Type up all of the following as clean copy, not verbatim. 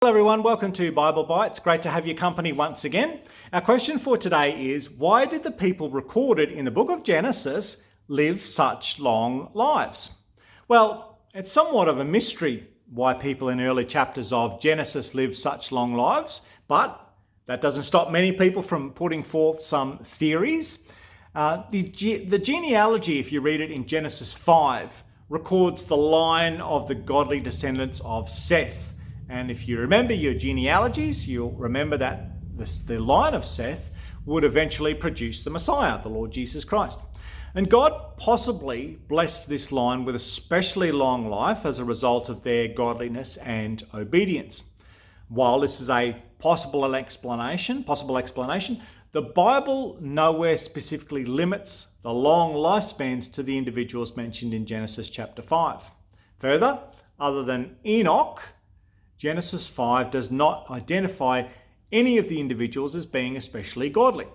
Hello everyone, welcome to Bible Bites. Great to have your company once again. Our question for today is, why did the people recorded in the book of Genesis live such long lives? Well, it's somewhat of a mystery why people in early chapters of Genesis lived such long lives, but that doesn't stop many people from putting forth some theories. The genealogy, if you read it in Genesis 5, records the line of the godly descendants of Seth. And if you remember your genealogies, you'll remember that the line of Seth would eventually produce the Messiah, the Lord Jesus Christ. And God possibly blessed this line with a especially long life as a result of their godliness and obedience. While this is a possible explanation, the Bible nowhere specifically limits the long lifespans to the individuals mentioned in Genesis chapter 5. Further, other than Enoch, Genesis 5 does not identify any of the individuals as being especially godly.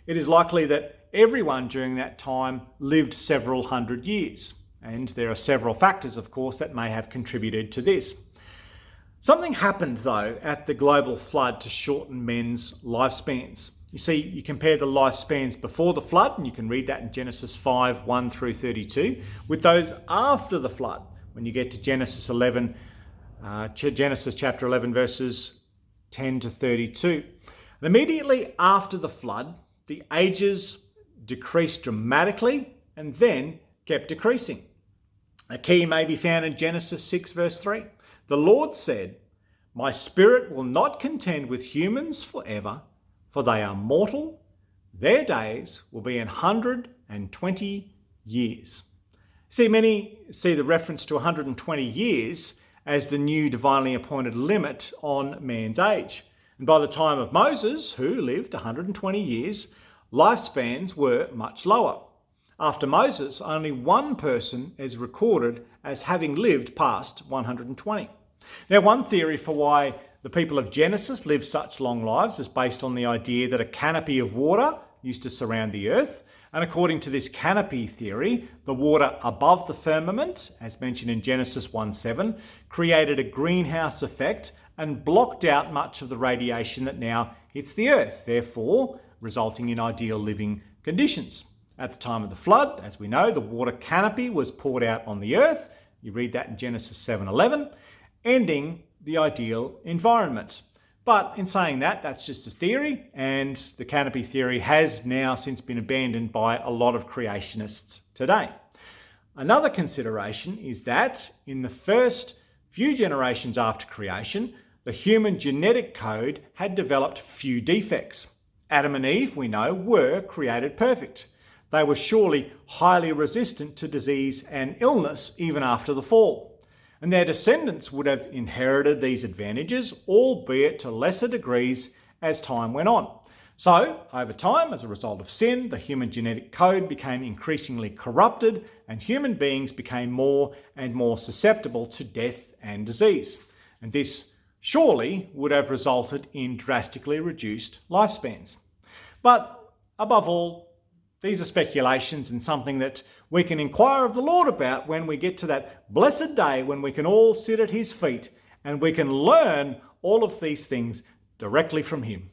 It is likely that everyone during that time lived several hundred years, and there are several factors, of course, that may have contributed to this. Something happened, though, at the global flood to shorten men's lifespans. You see, you compare the lifespans before the flood, and you can read that in Genesis 5, 1 through 32, with those after the flood. When you get to Genesis chapter 11, verses 10 to 32. And immediately after the flood, the ages decreased dramatically and then kept decreasing. A key may be found in Genesis 6, verse 3. The Lord said, "My spirit will not contend with humans forever, for they are mortal. Their days will be 120 years. See, many see the reference to 120 years as the new divinely appointed limit on man's age. And by the time of Moses, who lived 120 years, lifespans were much lower. After Moses, only one person is recorded as having lived past 120. Now, one theory for why the people of Genesis lived such long lives is based on the idea that a canopy of water used to surround the earth. And according to this canopy theory, the water above the firmament, as mentioned in Genesis 1:7, created a greenhouse effect and blocked out much of the radiation that now hits the earth, therefore resulting in ideal living conditions. At the time of the flood, as we know, the water canopy was poured out on the earth. You read that in Genesis 7:11, ending the ideal environment. But in saying that, that's just a theory, and the canopy theory has now since been abandoned by a lot of creationists today. Another consideration is that in the first few generations after creation, the human genetic code had developed few defects. Adam and Eve, we know, were created perfect. They were surely highly resistant to disease and illness even after the fall. And their descendants would have inherited these advantages, albeit to lesser degrees as time went on. So, over time, as a result of sin, the human genetic code became increasingly corrupted, and human beings became more and more susceptible to death and disease. And this surely would have resulted in drastically reduced lifespans. But above all, these are speculations and something that we can inquire of the Lord about when we get to that blessed day when we can all sit at his feet and we can learn all of these things directly from him.